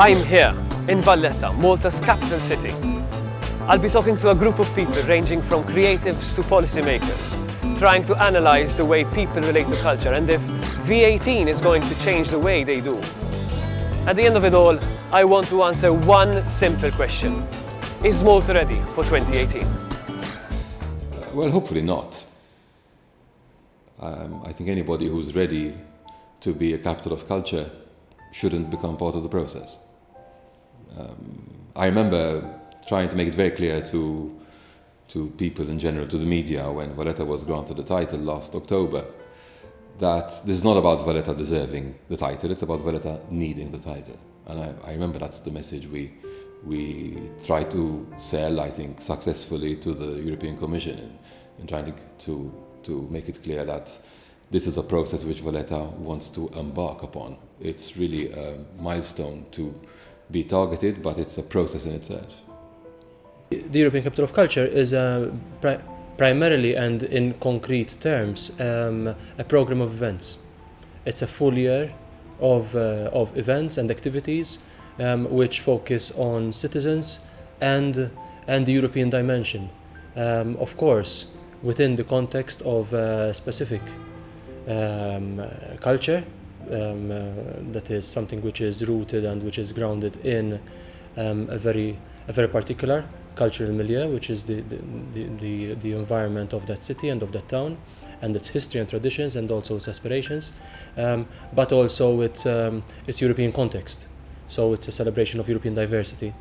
I'm here in Valletta, Malta's capital city. I'll be talking to a group of people ranging from creatives to policymakers, trying to analyze the way people relate to culture and if V18 is going to change the way they do. At the end of it all, I want to answer one simple question. Is Malta ready for 2018? Well, hopefully not. I think anybody who's ready to be a capital of culture shouldn't become part of the process. I remember trying to make it very clear to people in general, to the media, when Valletta was granted the title last October, that this is not about Valletta deserving the title, it's about Valletta needing the title. And I remember that's the message we tried to sell, I think, successfully to the European Commission in trying to make it clear that this is a process which Valletta wants to embark upon. It's really a milestone to be targeted, but it's a process in itself. The European Capital of Culture is primarily and in concrete terms a program of events. It's a full year of events and activities which focus on citizens and the European dimension. Of course, within the context of a specific culture, that is something which is rooted and which is grounded in a very particular cultural milieu, which is the environment of that city and of that town, and its history and traditions, and also its aspirations, but also its European context. So it's a celebration of European diversity,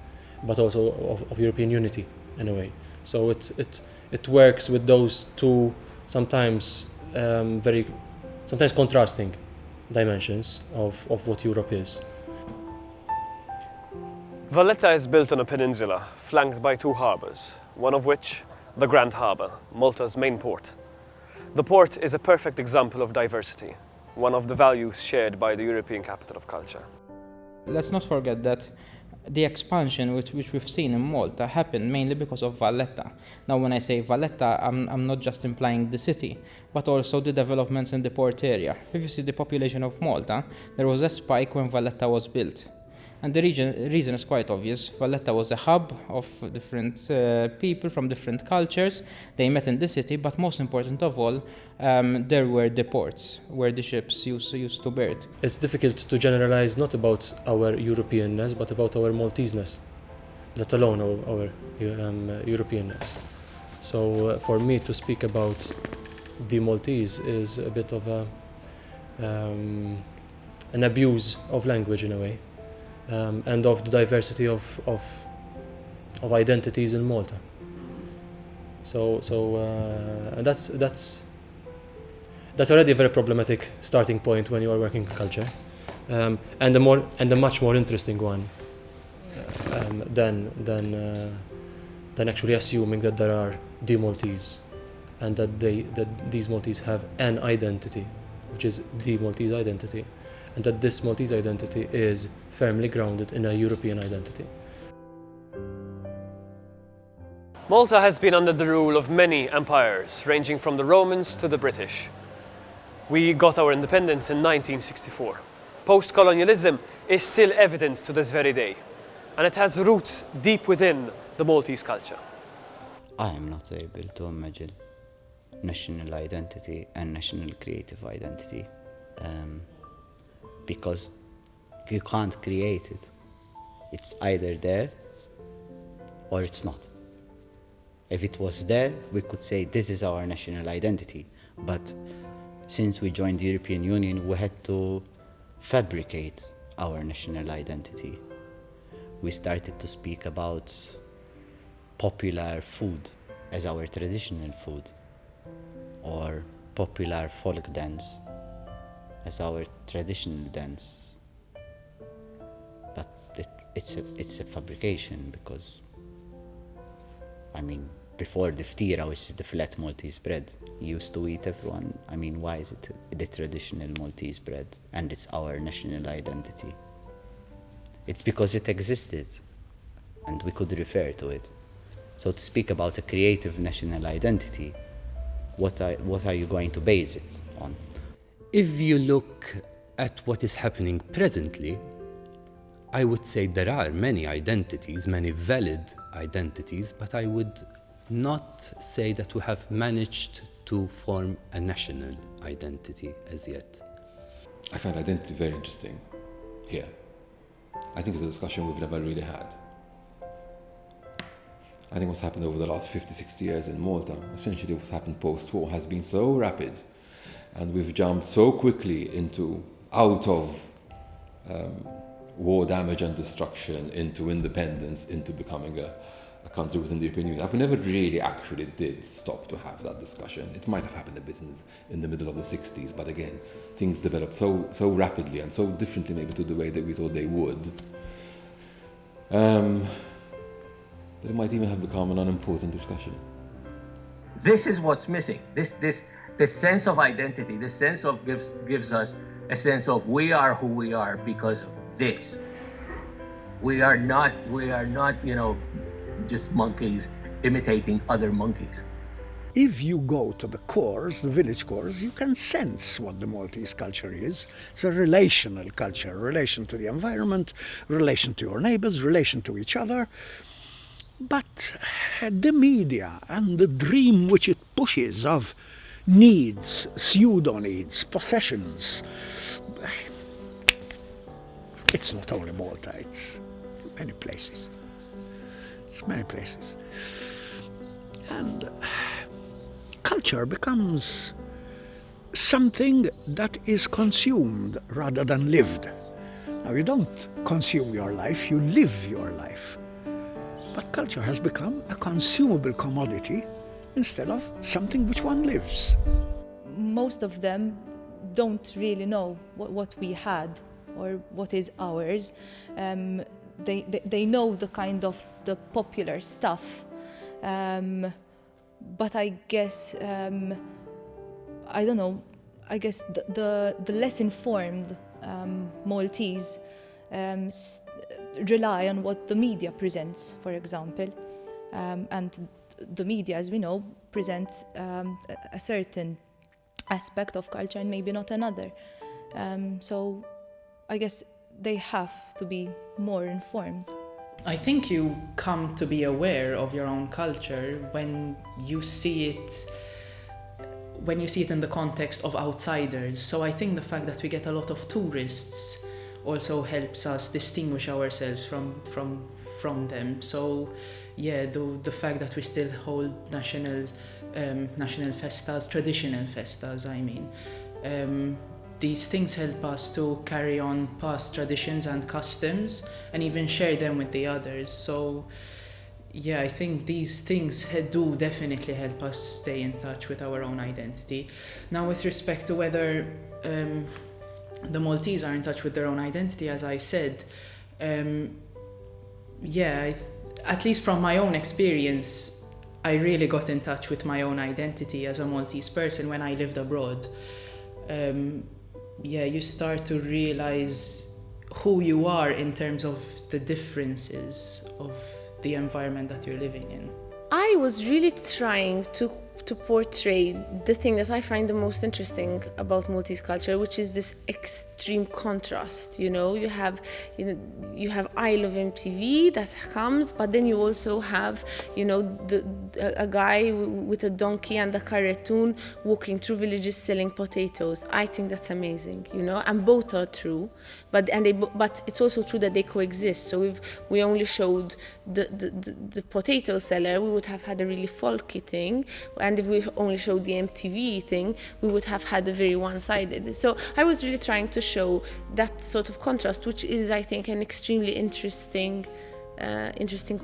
but also of European unity in a way. So it works with those two sometimes contrasting dimensions of what Europe is. Valletta is built on a peninsula, flanked by two harbours, one of which, the Grand Harbour, Malta's main port. The port is a perfect example of diversity, one of the values shared by the European Capital of Culture. Let's not forget that the expansion which we've seen in Malta happened mainly because of Valletta. Now when I say Valletta, I'm not just implying the city, but also the developments in the port area. If you see the population of Malta, there was a spike when Valletta was built. And the reason is quite obvious. Valletta was a hub of different people from different cultures. They met in the city, but most important of all, there were the ports where the ships used to berth. It's difficult to generalize not about our Europeanness, but about our Malteseness, let alone our Europeanness. So for me to speak about the Maltese is a bit of an abuse of language in a way. And of the diversity of identities in Malta. And that's already a very problematic starting point when you are working in culture, and a much more interesting one than actually assuming that there are the Maltese, and that these Maltese have an identity, which is the Maltese identity, and that this Maltese identity is firmly grounded in a European identity. Malta has been under the rule of many empires, ranging from the Romans to the British. We got our independence in 1964. Post-colonialism is still evident to this very day, and it has roots deep within the Maltese culture. I am not able to imagine national identity and national creative identity. Because you can't create it. It's either there or it's not. If it was there, we could say this is our national identity. But since we joined the European Union, we had to fabricate our national identity. We started to speak about popular food as our traditional food, or popular folk dance as our traditional dance. But it's a fabrication, because before the ftira, which is the flat Maltese bread, used to eat everyone. Why is it the traditional Maltese bread and it's our national identity? It's because it existed and we could refer to it. So to speak about a creative national identity, what are you going to base it on? If you look at what is happening presently, I would say there are many identities, many valid identities, but I would not say that we have managed to form a national identity as yet. I find identity very interesting here. I think it's a discussion we've never really had. I think what's happened over the last 50, 60 years in Malta, essentially what's happened post-war, has been so rapid, and we've jumped so quickly out of war damage and destruction, into independence, into becoming a country within the European Union. We never really actually did stop to have that discussion. It might have happened a bit in the middle of the 60s, but again, things developed so rapidly and so differently maybe to the way that we thought they would, that it might even have become an unimportant discussion. This is what's missing. This sense of identity, this sense of gives us a sense of we are who we are because of this. We are not, just monkeys imitating other monkeys. If you go to the cores, the village cores, you can sense what the Maltese culture is. It's a relational culture, relation to the environment, relation to your neighbors, relation to each other. But the media and the dream which it pushes of needs, pseudo-needs, possessions, it's not only Malta, it's many places. It's many places. And culture becomes something that is consumed rather than lived. Now, you don't consume your life, you live your life. But culture has become a consumable commodity instead of something which one lives. Most of them don't really know what we had or what is ours. They know the kind of the popular stuff, but I guess I don't know. I guess the less informed Maltese rely on what the media presents, for example, and the media, as we know, presents a certain aspect of culture and maybe not another. So I guess they have to be more informed. I think you come to be aware of your own culture when you see it in the context of outsiders. So I think the fact that we get a lot of tourists also helps us distinguish ourselves from them. So yeah, the fact that we still hold national festas, traditional festas, I mean. These things help us to carry on past traditions and customs and even share them with the others. So yeah, I think these things do definitely help us stay in touch with our own identity. Now, with respect to whether the Maltese are in touch with their own identity, as I said, at least from my own experience, I really got in touch with my own identity as a Maltese person when I lived abroad. You start to realize who you are in terms of the differences of the environment that you're living in. I was really trying to portray the thing that I find the most interesting about Maltese culture, which is this extreme contrast. You have I Love MTV that comes, but then you also have a guy with a donkey and a cartoon walking through villages selling potatoes. I think that's amazing, and both are true, but it's also true that they coexist. So if we only showed the potato seller, we would have had a really folky thing, and if we only showed the MTV thing, we would have had a very one-sided. So I was really trying to show that sort of contrast, which is, I think, an extremely interesting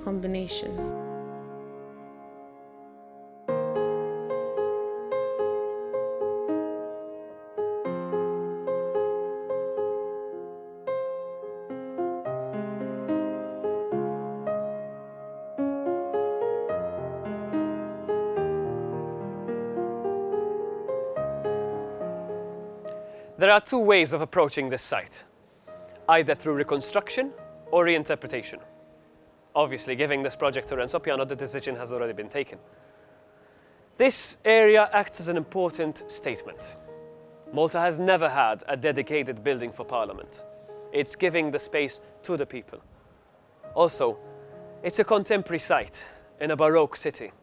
combination. There are two ways of approaching this site, either through reconstruction or reinterpretation. Obviously, giving this project to Renzo Piano, the decision has already been taken. This area acts as an important statement. Malta has never had a dedicated building for Parliament. It's giving the space to the people. Also, it's a contemporary site in a Baroque city.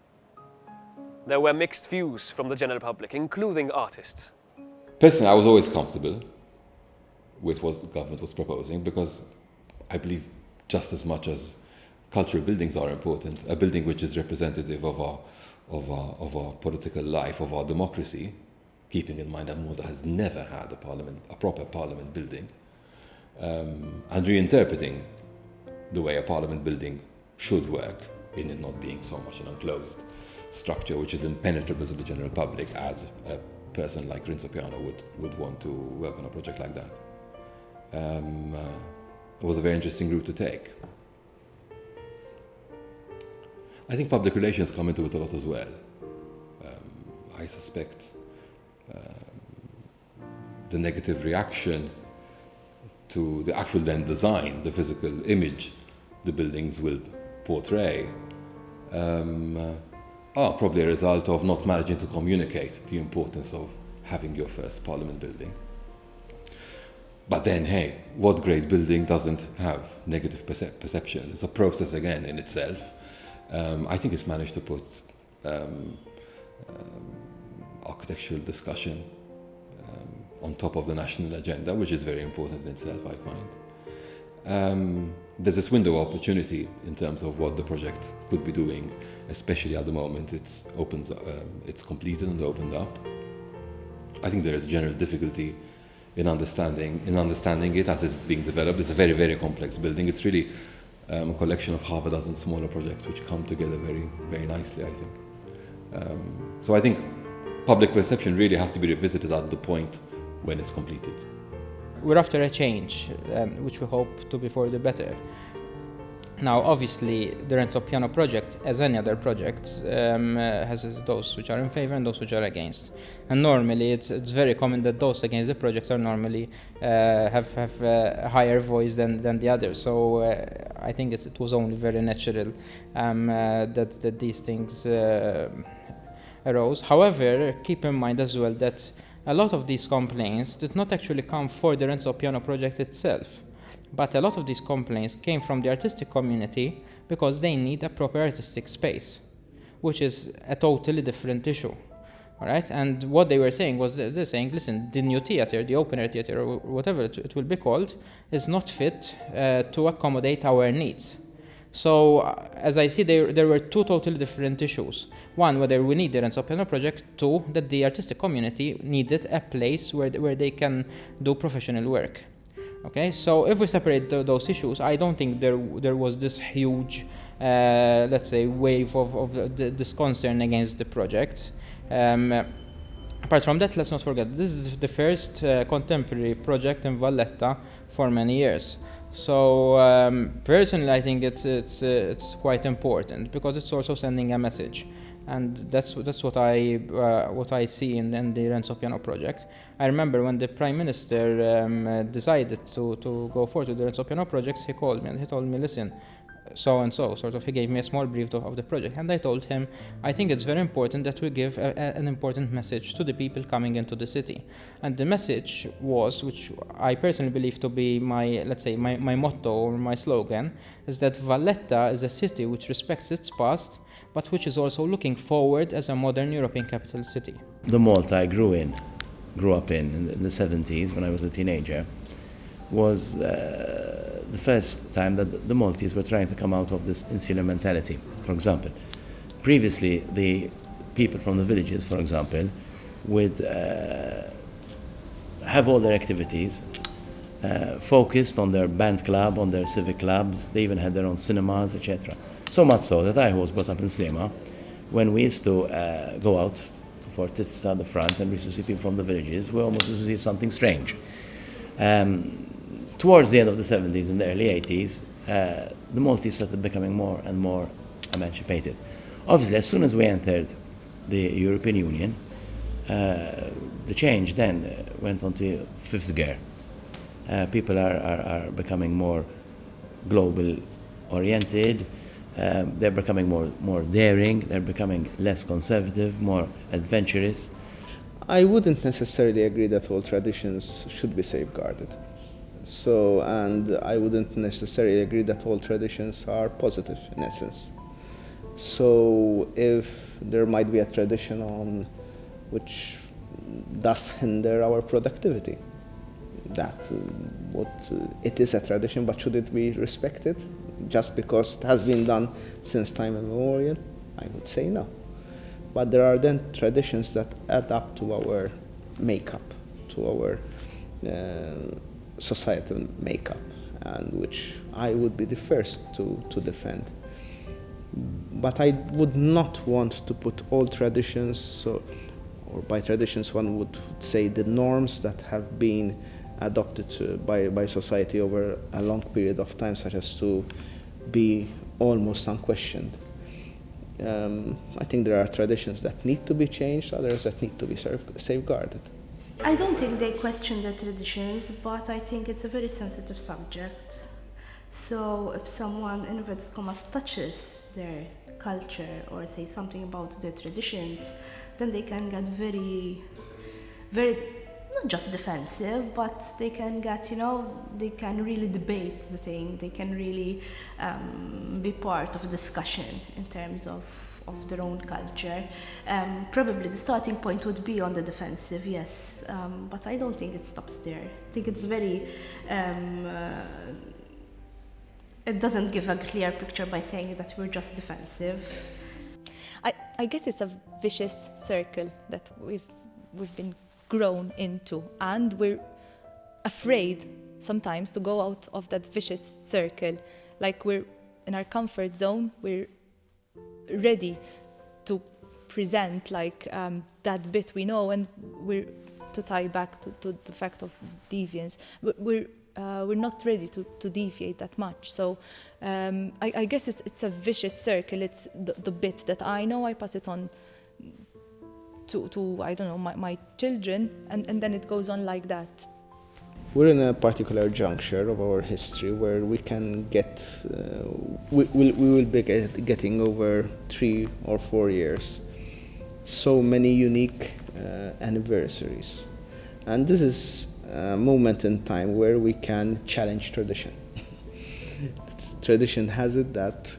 There were mixed views from the general public, including artists. Personally, I was always comfortable with what the government was proposing because I believe just as much as cultural buildings are important, a building which is representative of our political life, of our democracy, keeping in mind that Malta has never had a proper parliament building, and reinterpreting the way a parliament building should work in it not being so much an enclosed structure which is impenetrable to the general public as a person like Renzo Piano would want to work on a project like that. It was a very interesting route to take. I think public relations come into it a lot as well. I suspect the negative reaction to the actual then design, the physical image the buildings will portray, are probably a result of not managing to communicate the importance of having your first parliament building. But then, hey, what great building doesn't have negative perceptions? It's a process again in itself. I think it's managed to put architectural discussion on top of the national agenda, which is very important in itself, I find. There's this window of opportunity in terms of what the project could be doing, especially at the moment it's completed and opened up. I think there is general difficulty in understanding it as it's being developed. It's a very, very complex building. It's really a collection of half a dozen smaller projects which come together very, very nicely, I think. So I think public perception really has to be revisited at the point when it's completed. We're after a change, which we hope to be for the better. Now, obviously, the Renzo Piano project, as any other project, has those which are in favor and those which are against. And normally, it's very common that those against the projects are normally have a higher voice than the others. So I think it was only very natural that these things arose. However, keep in mind as well that a lot of these complaints did not actually come for the Renzo Piano project itself, but a lot of these complaints came from the artistic community because they need a proper artistic space, which is a totally different issue. All right? And what they were saying was they're saying, listen, the new theater, the open air theater, or whatever it will be called, is not fit to accommodate our needs. So, as I see, there were two totally different issues. One, whether we need the Renzo Piano project. Two, that the artistic community needed a place where they can do professional work. Okay, so if we separate those issues, I don't think there was this huge, let's say, wave of this concern against the project. Apart from that, let's not forget, this is the first contemporary project in Valletta for many years. So personally, I think it's quite important because it's also sending a message, and that's what I see in the Renzo Piano project. I remember when the Prime Minister decided to go forward with the Renzo Piano projects, he called me and he told me, listen, so and so, sort of, he gave me a small brief of the project, and I told him, I think it's very important that we give an important message to the people coming into the city. And the message was, which I personally believe to be my motto or my slogan, is that Valletta is a city which respects its past, but which is also looking forward as a modern European capital city. The Malta I grew up in the 70s when I was a teenager, was the first time that the Maltese were trying to come out of this insular mentality. For example, previously the people from the villages, for example, would have all their activities focused on their band club, on their civic clubs. They even had their own cinemas, etc. So much so that I, who was brought up in Slema, when we used to go out to Fortizza at the front and we used to see people from the villages, we almost used to see something strange. Towards the end of the 70s and the early 80s, the Maltese started becoming more and more emancipated. Obviously, as soon as we entered the European Union, the change then went on to fifth gear. People are becoming more global oriented, they're becoming more daring, they're becoming less conservative, more adventurous. I wouldn't necessarily agree that all traditions should be safeguarded. And I wouldn't necessarily agree that all traditions are positive in essence. So if there might be a tradition on which does hinder our productivity, it is a tradition, but should it be respected just because it has been done since time immemorial? I would say no. But there are then traditions that add up to our makeup, to our societal makeup, and which I would be the first to defend. But I would not want to put all traditions, or by traditions one would say the norms that have been adopted by society over a long period of time, such as to be almost unquestioned. I think there are traditions that need to be changed, others that need to be safeguarded. I don't think they question the traditions, but I think it's a very sensitive subject. So if someone, in inverted commas, touches their culture or say something about their traditions, then they can get very, very, not just defensive, but they can get, they can really debate the thing. They can really be part of a discussion in terms of their own culture. Probably the starting point would be on the defensive, yes, but I don't think it stops there. I think it's very, it doesn't give a clear picture by saying that we're just defensive. I guess it's a vicious circle that we've been grown into, and we're afraid sometimes to go out of that vicious circle. Like we're in our comfort zone, we're ready to present like that bit we know, and we're to tie back to the fact of deviance. We're not ready to deviate that much. So I guess it's a vicious circle. It's the bit that I know, I pass it on to I don't know, my children, and then it goes on like that. We're in a particular juncture of our history where we can get, we will be getting over 3 or 4 years so many unique anniversaries. And this is a moment in time where we can challenge tradition. Tradition has it that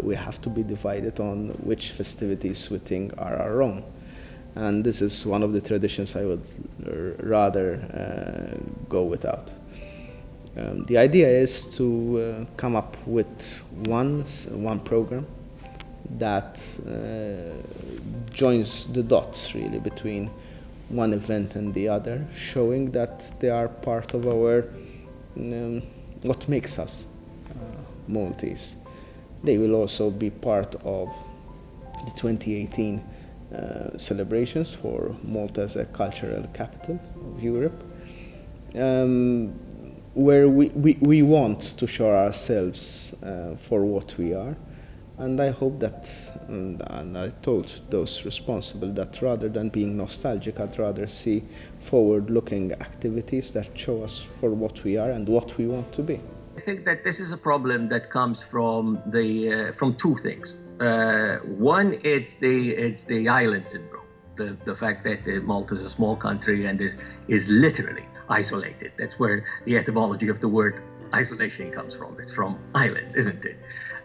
we have to be divided on which festivities we think are our own. And this is one of the traditions I would rather go without. The idea is to come up with one program that joins the dots really between one event and the other, showing that they are part of our what makes us Maltese. They will also be part of the 2018 celebrations for Malta as a cultural capital of Europe, where we want to show ourselves for what we are. And I hope that, and I told those responsible that rather than being nostalgic, I'd rather see forward-looking activities that show us for what we are and what we want to be. I think that this is a problem that comes from two things. One, it's the island syndrome, the fact that Malta is a small country and is literally isolated. That's where the etymology of the word isolation comes from. It's from island, isn't it?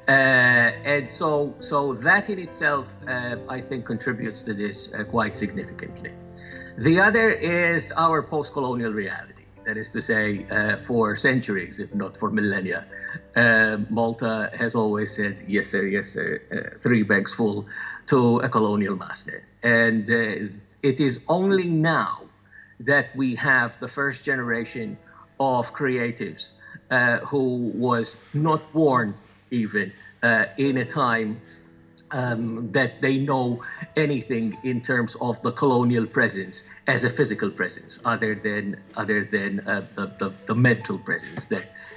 And so that in itself, I think, contributes to this quite significantly. The other is our post-colonial reality. That is to say, for centuries, if not for millennia, Malta has always said, yes sir, 3 bags full to a colonial master. And it is only now that we have the first generation of creatives who was not born even in a time that they know anything in terms of the colonial presence as a physical presence, other than the mental presence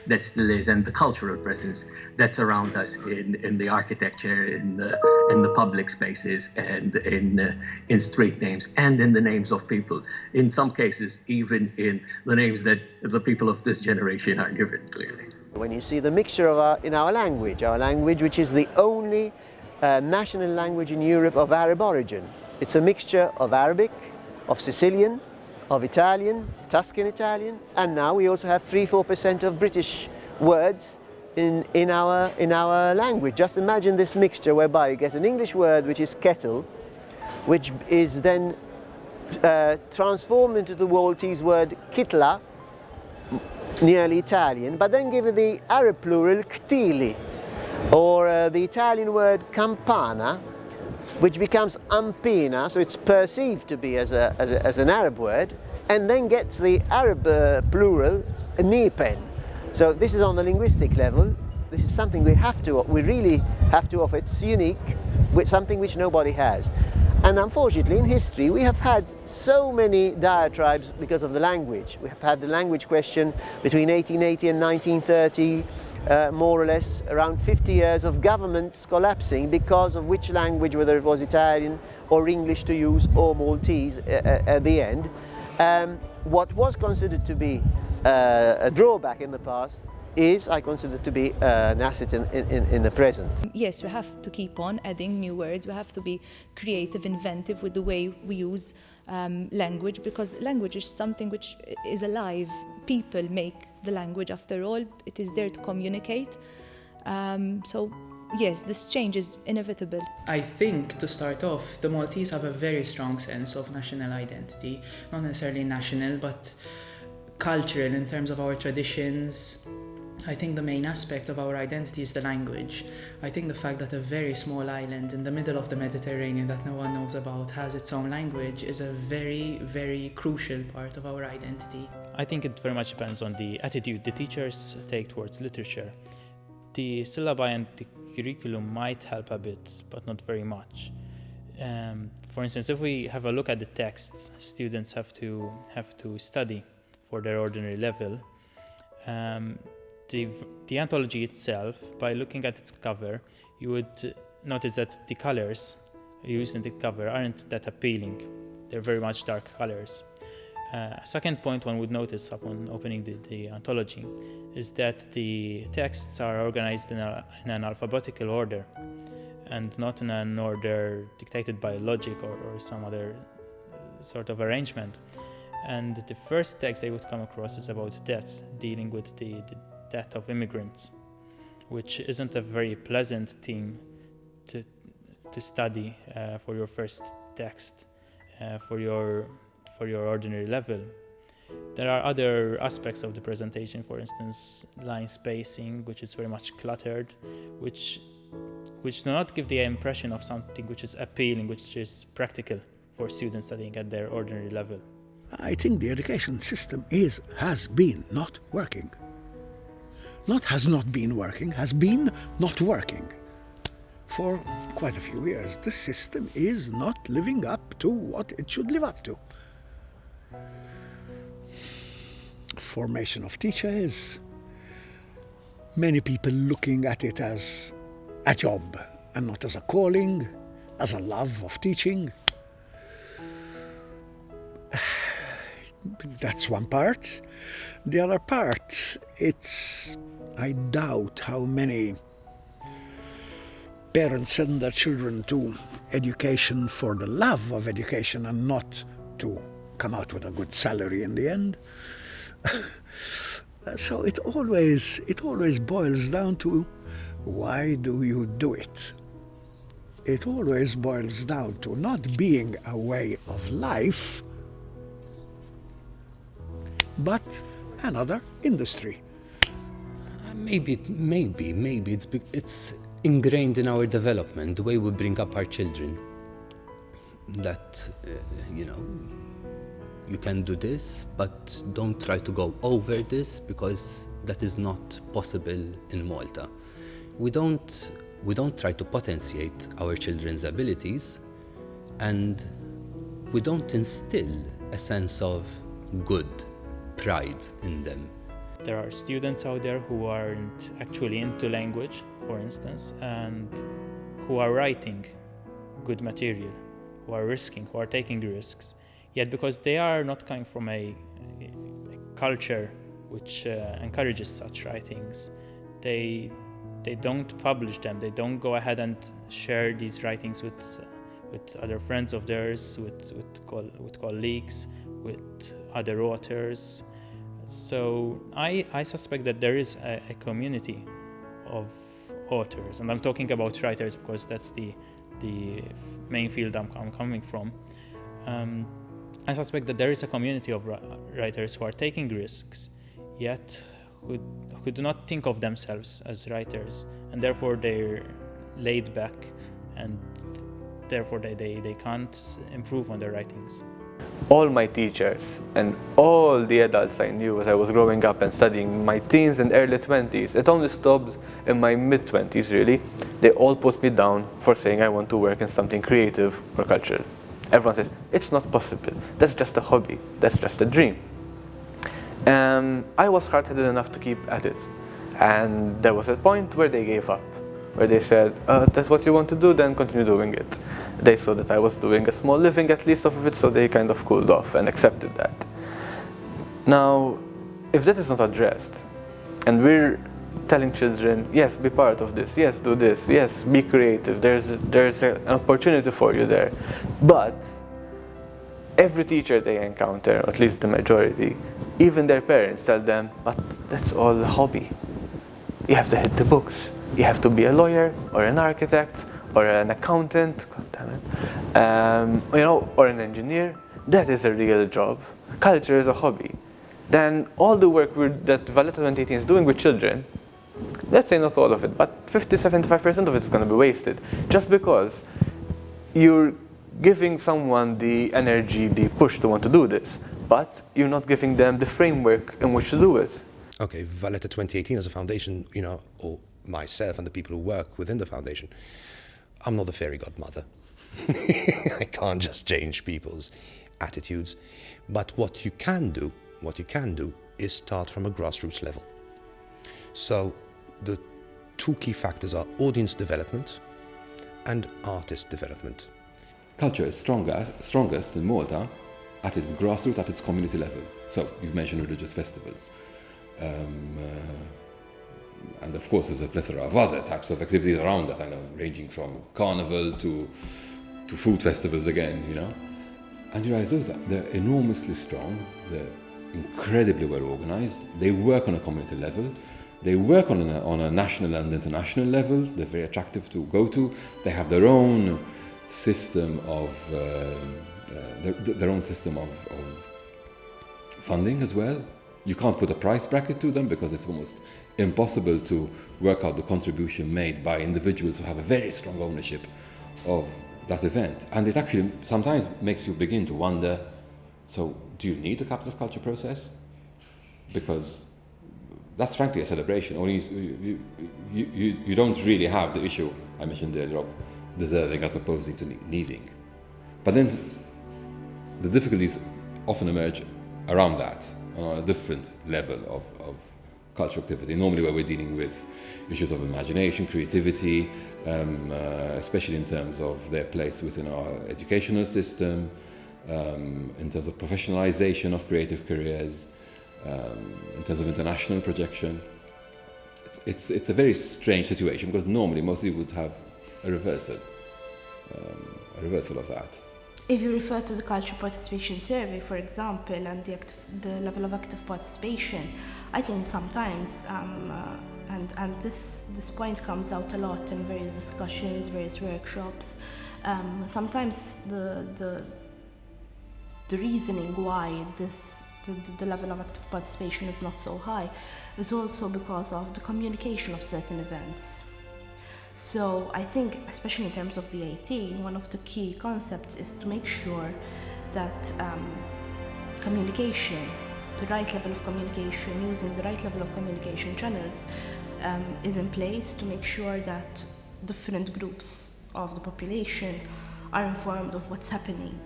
that still is, and the cultural presence that's around us in the architecture, in the public spaces, and in street names, and in the names of people. In some cases, even in the names that the people of this generation are given, clearly. When you see the mixture of in our language which is the only national language in Europe of Arab origin. It's a mixture of Arabic, of Sicilian, of Italian, Tuscan Italian, and now we also have 3-4% of British words in our language. Just imagine this mixture whereby you get an English word which is kettle, which is then transformed into the Maltese word kitla, nearly Italian, but then give it the Arab plural ktili, or the Italian word campana, which becomes ampina, so it's perceived to be as an Arab word, and then gets the Arab plural nipen. So this is on the linguistic level. This is something we really have to offer. It's unique, with something which nobody has. And unfortunately, in history, we have had so many diatribes because of the language. We have had the language question between 1880 and 1930, more or less around 50 years of governments collapsing because of which language, whether it was Italian or English to use or Maltese at the end. What was considered to be a drawback in the past is, I consider, to be an asset in the present. Yes, we have to keep on adding new words. We have to be creative, inventive with the way we use language, because language is something which is alive. People make the language after all. It is there to communicate. So yes, this change is inevitable. I think, to start off, the Maltese have a very strong sense of national identity. Not necessarily national, but cultural in terms of our traditions. I think the main aspect of our identity is the language. I think the fact that a very small island in the middle of the Mediterranean that no one knows about has its own language is a very, very crucial part of our identity. I think it very much depends on the attitude the teachers take towards literature. The syllabi and the curriculum might help a bit, but not very much. For instance, if we have a look at the texts students have to study for their ordinary level, the anthology itself, by looking at its cover, you would notice that the colors used in the cover aren't that appealing. They're very much dark colors. A second point one would notice upon opening the anthology is that the texts are organized in an alphabetical order and not in an order dictated by logic or some other sort of arrangement. And the first text they would come across is about death, dealing with the death of immigrants, which isn't a very pleasant theme to study for your first text, for your ordinary level. There are other aspects of the presentation, for instance, line spacing, which is very much cluttered, which do not give the impression of something which is appealing, which is practical for students studying at their ordinary level. I think the education system has been not working. Not has not been working, has been not working. For quite a few years, the system is not living up to what it should live up to. Formation of teachers, many people looking at it as a job and not as a calling, as a love of teaching. That's one part. The other part, I doubt how many parents send their children to education for the love of education and not to come out with a good salary in the end. So it always boils down to, why do you do it? It always boils down to not being a way of life, but another industry. Maybe it's ingrained in our development, the way we bring up our children. That, you can do this, but don't try to go over this, because that is not possible in Malta. We don't try to potentiate our children's abilities, and we don't instill a sense of good pride in them. There are students out there who aren't actually into language, for instance, and who are writing good material, who are risking, who are taking risks. Yet because they are not coming from a culture which encourages such writings, they don't publish them. They don't go ahead and share these writings with other friends of theirs, with colleagues, with other authors. So I suspect that there is a community of authors, and I'm talking about writers because that's the main field I'm coming from. I suspect that there is a community of writers who are taking risks, yet who do not think of themselves as writers, and therefore they're laid back, and therefore they can't improve on their writings. All my teachers and all the adults I knew as I was growing up and studying my teens and early 20s, it only stopped in my mid-20s really, they all put me down for saying I want to work in something creative or cultural. Everyone says, it's not possible, that's just a hobby, that's just a dream. I was hard-headed enough to keep at it, and there was a point where they gave up, where they said, that's what you want to do, then continue doing it. They saw that I was doing a small living at least off of it, so they kind of cooled off and accepted that. Now, if that is not addressed, and we're telling children, yes, be part of this, yes, do this, yes, be creative, there's an opportunity for you there. But every teacher they encounter, or at least the majority, even their parents tell them, but that's all a hobby. You have to hit the books. You have to be a lawyer, or an architect, or an accountant, God damn it, or an engineer. That is a real job. Culture is a hobby. Then all the work that Valletta 2018 is doing with children, let's say not all of it, but 50-75% of it is going to be wasted, just because you're giving someone the energy, the push to want to do this, but you're not giving them the framework in which to do it. Okay, Valletta 2018 as a foundation, or myself and the people who work within the foundation, I'm not a fairy godmother. I can't just change people's attitudes. But what you can do is start from a grassroots level. So the two key factors are audience development and artist development. Culture is strongest in Malta at its grassroots, at its community level. So you've mentioned religious festivals. And of course there's a plethora of other types of activities around that, ranging from carnival to food festivals again, And you realize they're enormously strong, they're incredibly well organized, they work on a community level, they work on a national and international level, they're very attractive to go to, they have their own system of funding as well. You can't put a price bracket to them because it's almost impossible to work out the contribution made by individuals who have a very strong ownership of that event. And it actually sometimes makes you begin to wonder, so do you need a capital of culture process? Because that's frankly a celebration. Only you don't really have the issue I mentioned earlier of deserving as opposed to needing. But then the difficulties often emerge around that, on a different level of cultural activity, normally where we're dealing with issues of imagination, creativity, especially in terms of their place within our educational system, in terms of professionalization of creative careers, in terms of international projection. It's a very strange situation because normally most people would have a reversal of that. If you refer to the culture participation survey, for example, and the level of active participation, I think sometimes, and this point comes out a lot in various discussions, various workshops. Sometimes the reasoning why the level of active participation is not so high is also because of the communication of certain events. So I think, especially in terms of VAT, one of the key concepts is to make sure that communication, the right level of communication, using the right level of communication channels is in place to make sure that different groups of the population are informed of what's happening.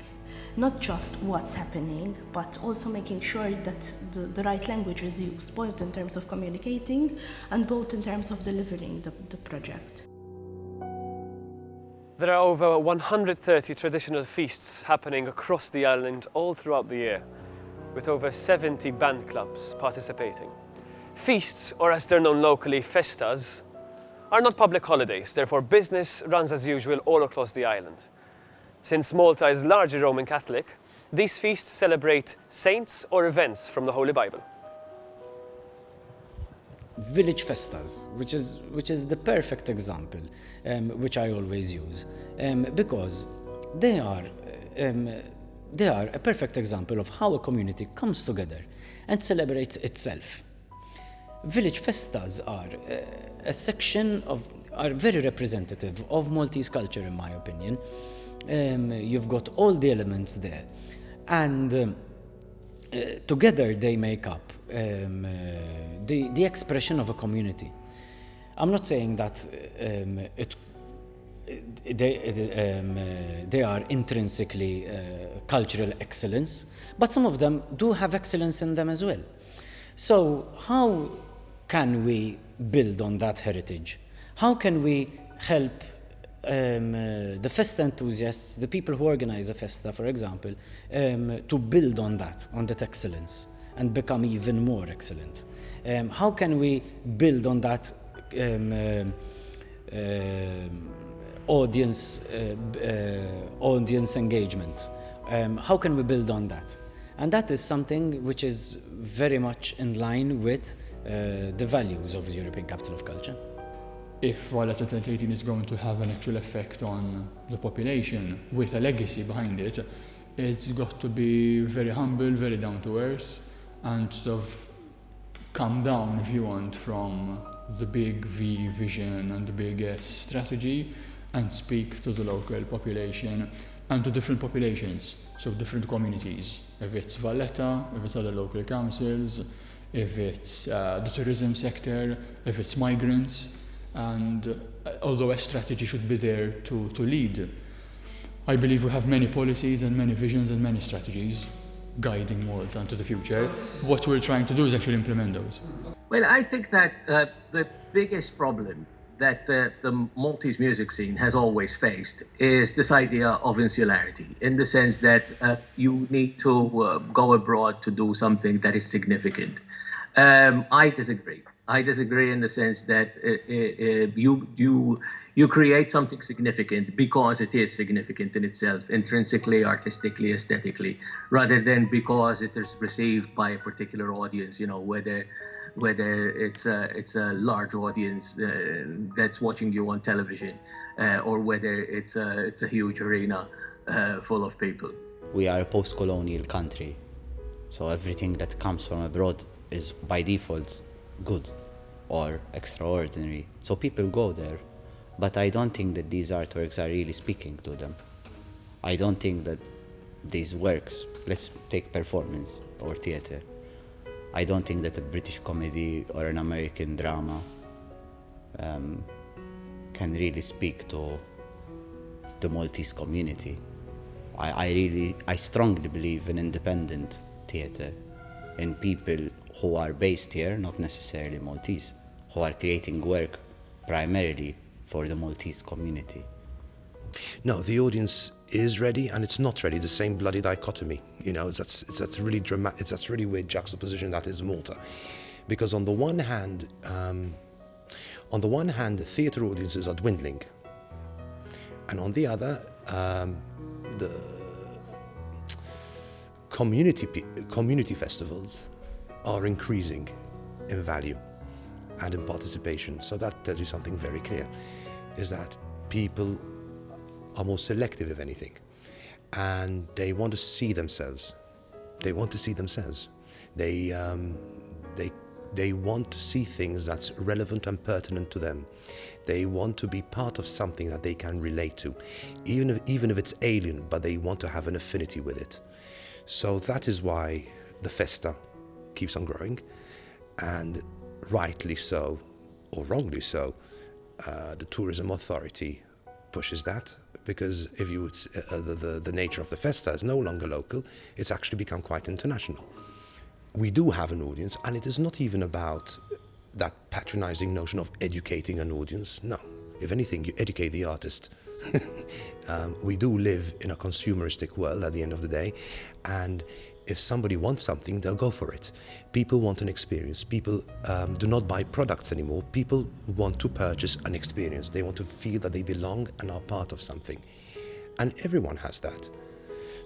Not just what's happening, but also making sure that the right language is used, both in terms of communicating and both in terms of delivering the project. There are over 130 traditional feasts happening across the island all throughout the year, with over 70 band clubs participating. Feasts, or as they're known locally, festas, are not public holidays, therefore business runs as usual all across the island. Since Malta is largely Roman Catholic, These feasts celebrate saints or events from the Holy Bible. Village festas, which is the perfect example, which I always use, because they are a perfect example of how a community comes together and celebrates itself. Village festas are very representative of Maltese culture, in my opinion. You've got all the elements there, and together they make up the expression of a community. I'm not saying that they are intrinsically cultural excellence, but some of them do have excellence in them as well. So how can we build on that heritage? How can we help the festa enthusiasts, the people who organize a festa, for example, to build on that excellence and become even more excellent? How can we build on that audience engagement? How can we build on that? And that is something which is very much in line with the values of the European Capital of Culture. If Valletta 2018 is going to have an actual effect on the population with a legacy behind it, it's got to be very humble, very down to earth, and sort of come down, if you want, from the big V vision and the big S strategy, and speak to the local population and to different populations, so different communities. If it's Valletta, if it's other local councils, if it's the tourism sector, if it's migrants. And although a strategy should be there to lead, I believe we have many policies and many visions and many strategies guiding Malta into the future. What we're trying to do is actually implement those. Well, I think that the biggest problem that the Maltese music scene has always faced is this idea of insularity, in the sense that you need to go abroad to do something that is significant. I disagree. I disagree in the sense that you create something significant because it is significant in itself, intrinsically, artistically, aesthetically, rather than because it is received by a particular audience. You know, whether it's a large audience that's watching you on television, or whether it's a huge arena full of people. We are a post-colonial country, so everything that comes from abroad is by default good or extraordinary. So people go there, but I don't think that these artworks are really speaking to them. I don't think that these works, let's take performance or theatre, I don't think that a British comedy or an American drama can really speak to the Maltese community. I strongly believe in independent theatre, in people who are based here, not necessarily Maltese, who are creating work primarily for the Maltese community. No, the audience is ready and it's not ready. The same bloody dichotomy, you know. It's that really dramatic. It's that really weird juxtaposition that is Malta, because on the one hand, theatre audiences are dwindling, and on the other, the community festivals are increasing in value and in participation. So that tells you something very clear, is that people are more selective, if anything, and they want to see themselves. They want to see themselves. They want to see things that's relevant and pertinent to them. They want to be part of something that they can relate to, even if it's alien, but they want to have an affinity with it. So that is why the festa keeps on growing, and rightly so, or wrongly so, the tourism authority pushes that, because if you would, the nature of the festa is no longer local, it's actually become quite international. We do have an audience, and it is not even about that patronizing notion of educating an audience. No, if anything, you educate the artist. We do live in a consumeristic world at the end of the day, and if somebody wants something, they'll go for it. People want an experience. People do not buy products anymore. People want to purchase an experience. They want to feel that they belong and are part of something. And everyone has that.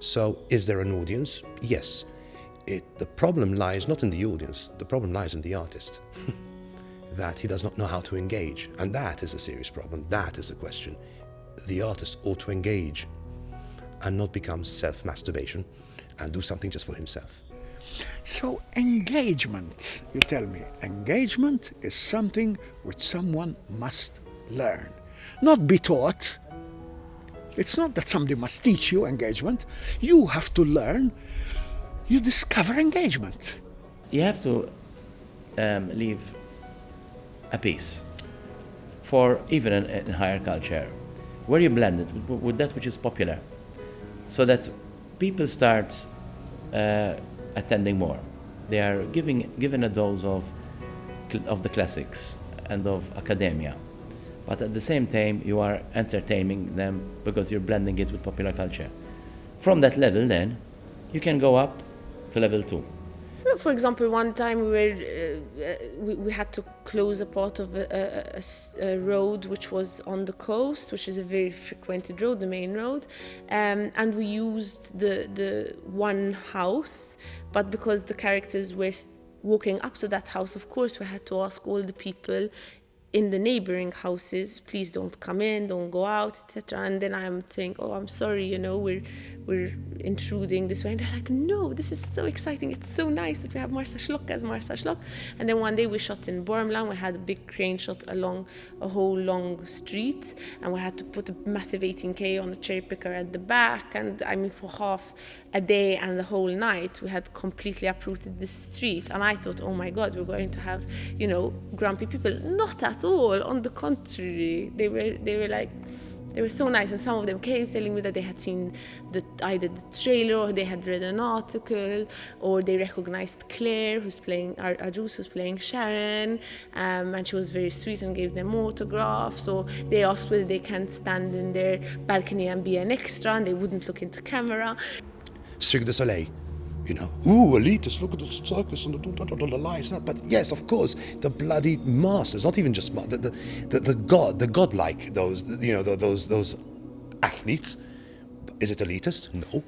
So is there an audience? Yes. The problem lies not in the audience, the problem lies in the artist. That he does not know how to engage. And that is a serious problem. That is a question. The artist ought to engage and not become self-masturbation and do something just for himself. So engagement, you tell me, engagement is something which someone must learn, not be taught. It's not that somebody must teach you engagement. You have to learn. You discover engagement. You have to leave a piece for even in higher culture, where you blend it with that which is popular, so that people start attending more. They are given a dose of the classics and of academia, but at the same time you are entertaining them because you're blending it with popular culture. From that level, then you can go up to level 2. For example, one time we had to close a part of a road which was on the coast, which is a very frequented road, the main road, and we used the one house, but because the characters were walking up to that house, of course we had to ask all the people in the neighboring houses, please don't come in, don't go out, etc. And then I'm saying, oh, I'm sorry, you know, we're intruding this way. And they're like, no, this is so exciting. It's so nice that we have Marsa Shlock as Marsa Shlock. And then one day we shot in Bormland. We had a big crane shot along a whole long street, and we had to put a massive 18K on a cherry picker at the back. And I mean, for half a day and the whole night, we had completely uprooted this street. And I thought, oh my God, we're going to have, you know, grumpy people. Not at all. On the contrary, they were so nice, and some of them came telling me that they had seen either the trailer or they had read an article, or they recognized Claire, who's playing Arjus, who's playing Sharon, and she was very sweet and gave them autographs. So they asked whether they can stand in their balcony and be an extra, and they wouldn't look into camera. Cirque du Soleil. You know, ooh, elitists, look at the circus and the lies. But yes, of course, the bloody masters, not even just the godlike, those, you know, those athletes. Is it elitist? No.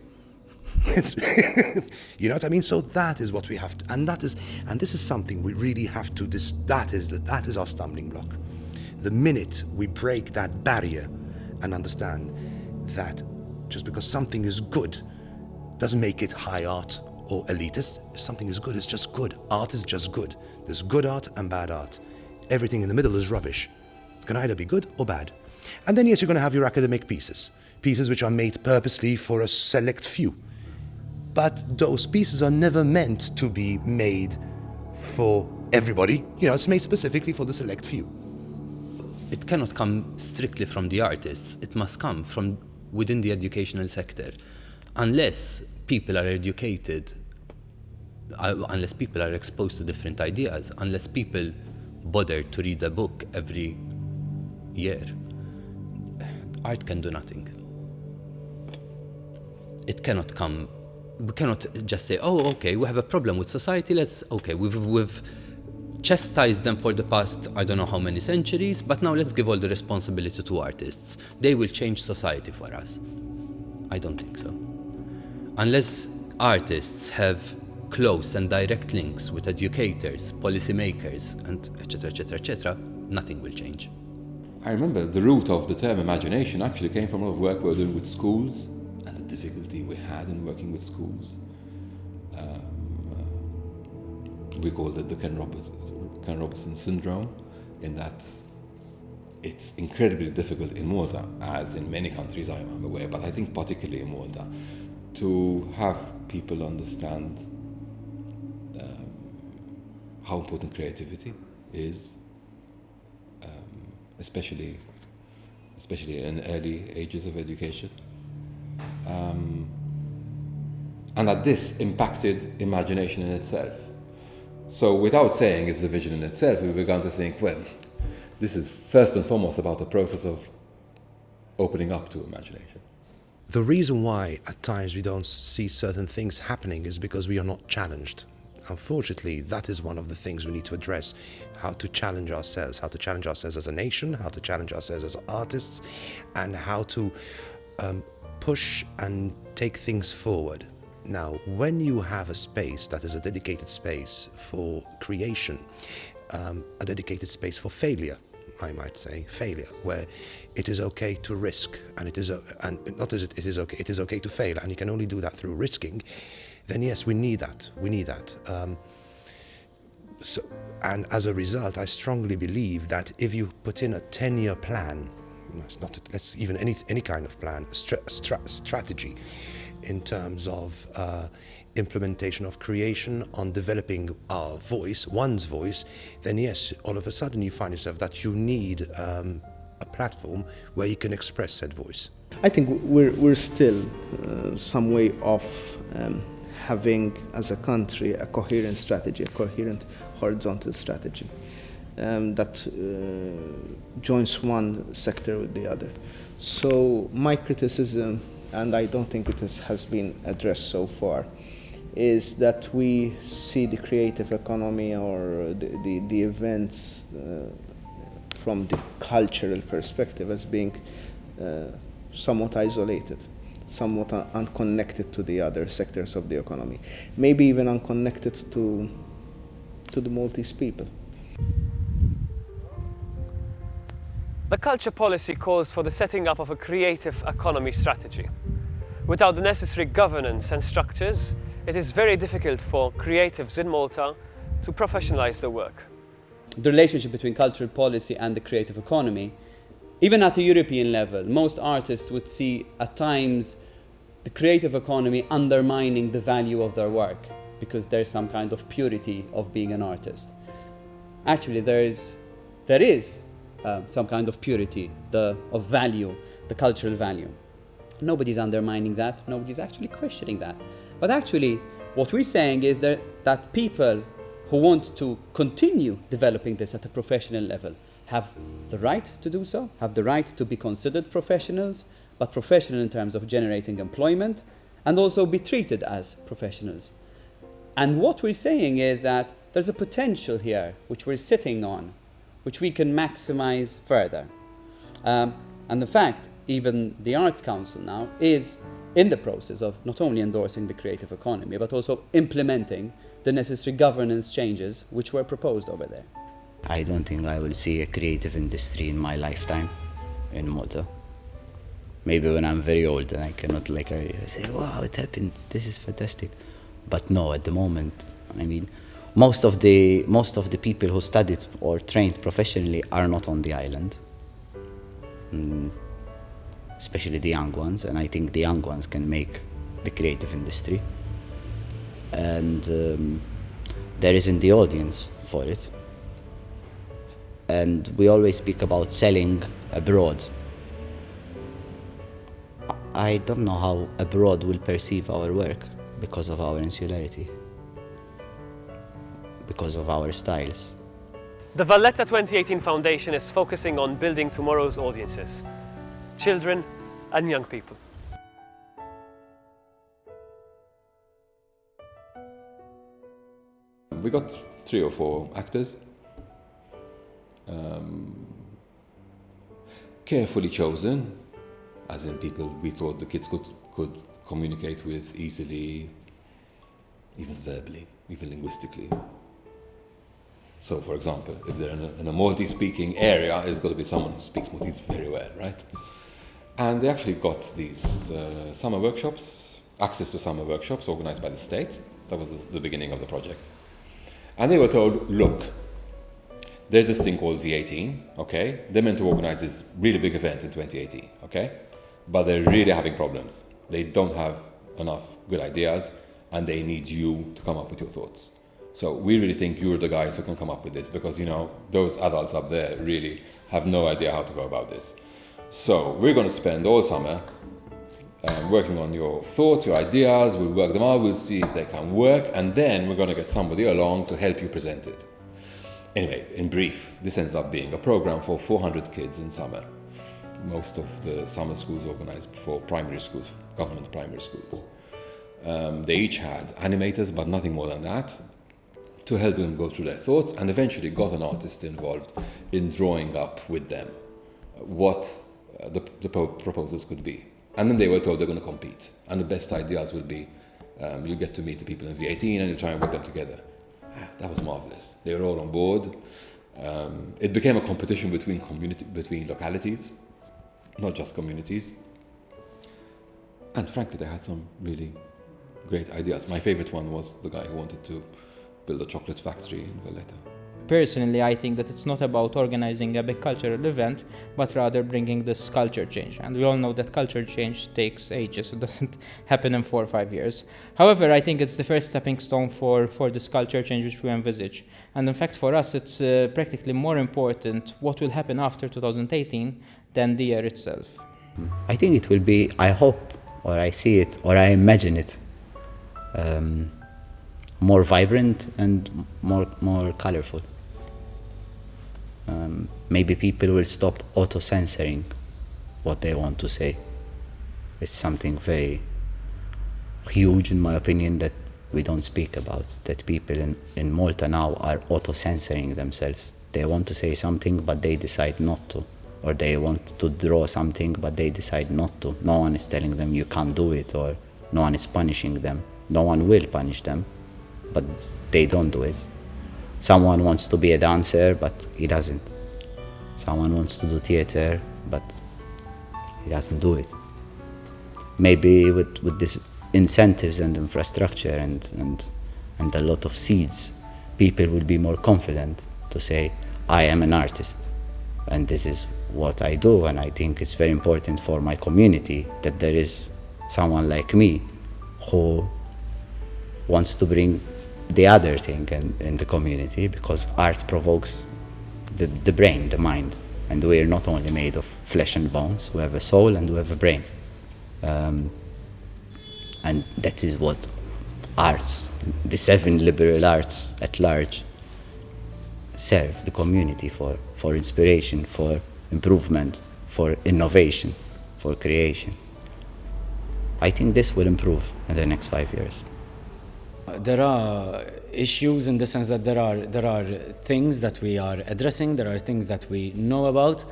It's you know what I mean? So that is what we have to, and this is something we really have to, that is our stumbling block. The minute we break that barrier and understand that just because something is good doesn't make it high art or elitist. If something is good, it's just good. Art is just good. There's good art and bad art. Everything in the middle is rubbish. It can either be good or bad. And then yes, you're going to have your academic pieces which are made purposely for a select few. But those pieces are never meant to be made for everybody. You know, it's made specifically for the select few. It cannot come strictly from the artists. It must come from within the educational sector. Unless people are educated, unless people are exposed to different ideas, unless people bother to read a book every year, art can do nothing. It cannot come, we cannot just say, oh, okay, we have a problem with society, we've chastised them for the past, I don't know how many centuries, but now let's give all the responsibility to artists. They will change society for us. I don't think so. Unless artists have close and direct links with educators, policymakers, and etc., nothing will change. I remember the root of the term imagination actually came from a lot of work we were doing with schools and the difficulty we had in working with schools. We called it the Ken Robinson syndrome, in that it's incredibly difficult in Malta, as in many countries I'm aware, but I think particularly in Malta, to have people understand how important creativity is, especially in early ages of education, and that this impacted imagination in itself. So without saying it's a vision in itself, we began to think, well, this is first and foremost about the process of opening up to imagination. The reason why at times we don't see certain things happening is because we are not challenged. Unfortunately, that is one of the things we need to address, how to challenge ourselves as a nation, how to challenge ourselves as artists, and how to push and take things forward. Now, when you have a space that is a dedicated space for creation, a dedicated space for failure, I might say, failure, where it is okay to risk, and it is okay to fail, and you can only do that through risking, then yes, we need that. And as a result, I strongly believe that if you put in a 10-year plan, let's even any kind of plan, strategy, in terms of implementation of creation, on developing our voice, one's voice, then yes, all of a sudden you find yourself that you need a platform where you can express said voice. I think we're still some way off having, as a country, a coherent strategy, a coherent horizontal strategy that joins one sector with the other. So my criticism, and I don't think it has been addressed so far, is that we see the creative economy or the events from the cultural perspective as being somewhat isolated, somewhat unconnected to the other sectors of the economy, maybe even unconnected to the Maltese people. The culture policy calls for the setting up of a creative economy strategy. Without the necessary governance and structures, it is very difficult for creatives in Malta to professionalize their work. The relationship between cultural policy and the creative economy, even at a European level, most artists would see at times the creative economy undermining the value of their work because there's some kind of purity of being an artist. Actually, there is some kind of purity of value, the cultural value. Nobody's undermining that, nobody's actually questioning that. But actually, what we're saying is that people who want to continue developing this at a professional level have the right to do so, have the right to be considered professionals, but professional in terms of generating employment, and also be treated as professionals. And what we're saying is that there's a potential here, which we're sitting on, which we can maximize further. And the fact, even the Arts Council now is in the process of not only endorsing the creative economy, but also implementing the necessary governance changes which were proposed over there. I don't think I will see a creative industry in my lifetime in Malta. Maybe when I'm very old and I cannot I say, wow, it happened, this is fantastic. But no, at the moment, I mean, most of the people who studied or trained professionally are not on the island. Especially the young ones, and I think the young ones can make the creative industry. And there isn't the audience for it. And we always speak about selling abroad. I don't know how abroad will perceive our work because of our insularity, because of our styles. The Valletta 2018 Foundation is focusing on building tomorrow's audiences, children and young people. We got 3 or 4 actors, carefully chosen, as in people we thought the kids could communicate with easily, even verbally, even linguistically. So, for example, if they're in a Maltese-speaking area, it's got to be someone who speaks Maltese very well, right? And they actually got these summer workshops, access to summer workshops organized by the state. That was the beginning of the project. And they were told, look, there's this thing called V18, okay? They're meant to organize this really big event in 2018, okay? But they're really having problems. They don't have enough good ideas, and they need you to come up with your thoughts. So we really think you're the guys who can come up with this, because, you know, those adults up there really have no idea how to go about this. So we're going to spend all summer working on your thoughts, your ideas. We'll work them out, we'll see if they can work, and then we're going to get somebody along to help you present it. Anyway, in brief, this ended up being a program for 400 kids in summer. Most of the summer schools organized for primary schools, government primary schools. They each had animators, but nothing more than that, to help them go through their thoughts, and eventually got an artist involved in drawing up with them what the proposals could be. And then they were told they're going to compete. And the best ideas will be, you get to meet the people in V18 and you try and work them together. That was marvelous. They were all on board. It became a competition between localities, not just communities. And frankly, they had some really great ideas. My favorite one was the guy who wanted to build a chocolate factory in Valletta. Personally, I think that it's not about organizing a big cultural event, but rather bringing this culture change. And we all know that culture change takes ages. It doesn't happen in 4 or 5 years. However, I think it's the first stepping stone for this culture change which we envisage. And in fact, for us, it's practically more important what will happen after 2018 than the year itself. I think it will be, I hope, or I see it, or I imagine it, more vibrant and more colorful. Maybe people will stop auto-censoring what they want to say. It's something very huge, in my opinion, that we don't speak about, that people in Malta now are auto-censoring themselves. They want to say something, but they decide not to. Or they want to draw something, but they decide not to. No one is telling them you can't do it, or no one is punishing them. No one will punish them, but they don't do it. Someone wants to be a dancer, but he doesn't. Someone wants to do theater, but he doesn't do it. Maybe with these incentives and infrastructure and a lot of seeds, people will be more confident to say, I am an artist, and this is what I do, and I think it's very important for my community that there is someone like me who wants to bring the other thing in the community, because art provokes the brain, the mind, and we are not only made of flesh and bones, we have a soul and we have a brain. And that is what arts, the 7 liberal arts at large, serve the community for inspiration, for improvement, for innovation, for creation. I think this will improve in the next 5 years. There are issues in the sense that there are things that we are addressing, there are things that we know about.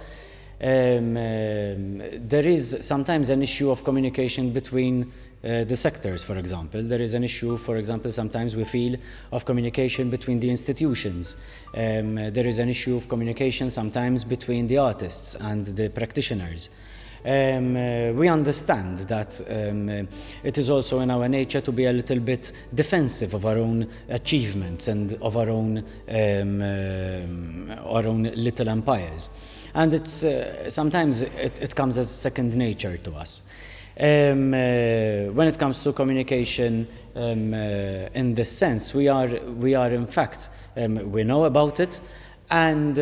There is sometimes an issue of communication between the sectors, for example. There is an issue, for example, sometimes we feel of communication between the institutions. There is an issue of communication sometimes between the artists and the practitioners. We understand that it is also in our nature to be a little bit defensive of our own achievements and of our own little empires. And it's sometimes it comes as second nature to us. When it comes to communication, in this sense, we are in fact, we know about it, and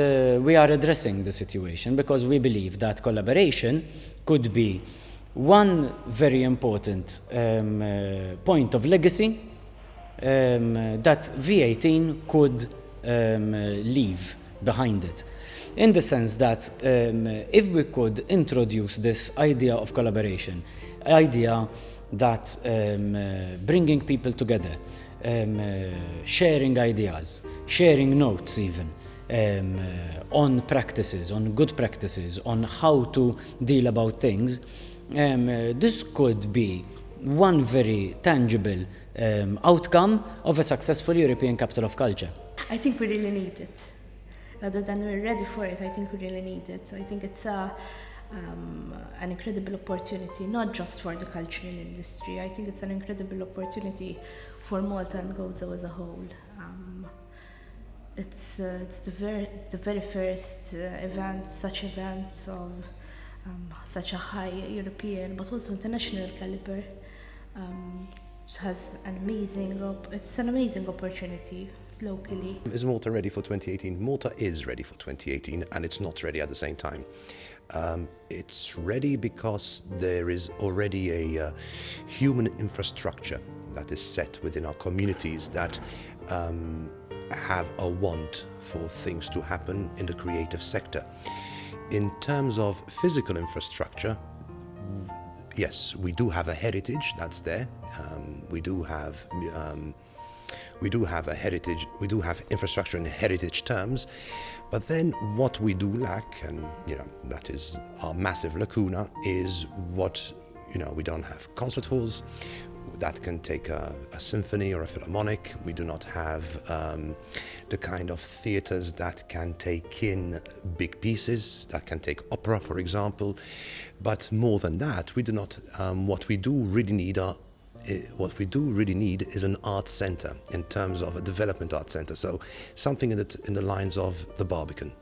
we are addressing the situation because we believe that collaboration could be one very important point of legacy that V18 could leave behind it. In the sense that if we could introduce this idea of collaboration, idea that bringing people together, sharing ideas, sharing notes even, on practices, on good practices, on how to deal about things, this could be one very tangible outcome of a successful European Capital of Culture. I think we really need it. Rather than we're ready for it, I think we really need it. I think it's an incredible opportunity, not just for the cultural industry. I think it's an incredible opportunity for Malta and Gozo as a whole. It's the very first such event of such a high European but also international caliber. It has it's an amazing opportunity locally. Is Malta ready for 2018? Malta is ready for 2018, and it's not ready at the same time. It's ready because there is already a human infrastructure that is set within our communities that have a want for things to happen in the creative sector. In terms of physical infrastructure, yes, we do have a heritage that's there. We do have a heritage. We do have infrastructure in heritage terms, but then what we do lack, and that is our massive lacuna, is what We don't have concert halls that can take a symphony or a philharmonic. We do not have the kind of theatres that can take in big pieces, that can take opera, for example. But more than that, we do not. What we do really need is an art centre, in terms of a development art centre. So something in the lines of the Barbican.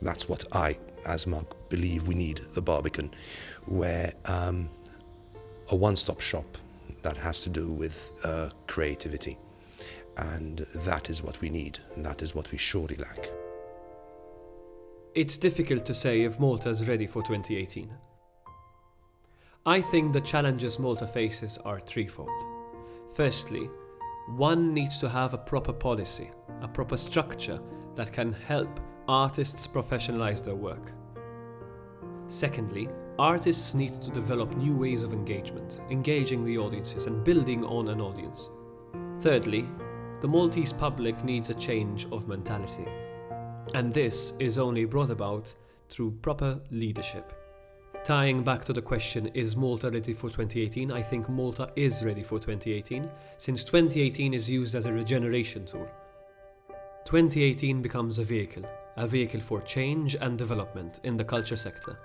That's what I, as Mark, believe we need, the Barbican, where a one-stop shop that has to do with creativity. And that is what we need, and that is what we surely lack. It's difficult to say if Malta is ready for 2018. I think the challenges Malta faces are threefold. Firstly, one needs to have a proper policy, a proper structure that can help artists professionalize their work. Secondly, artists need to develop new ways of engagement, engaging the audiences and building on an audience. Thirdly, the Maltese public needs a change of mentality. And this is only brought about through proper leadership. Tying back to the question, is Malta ready for 2018? I think Malta is ready for 2018, since 2018 is used as a regeneration tool. 2018 becomes a vehicle for change and development in the culture sector.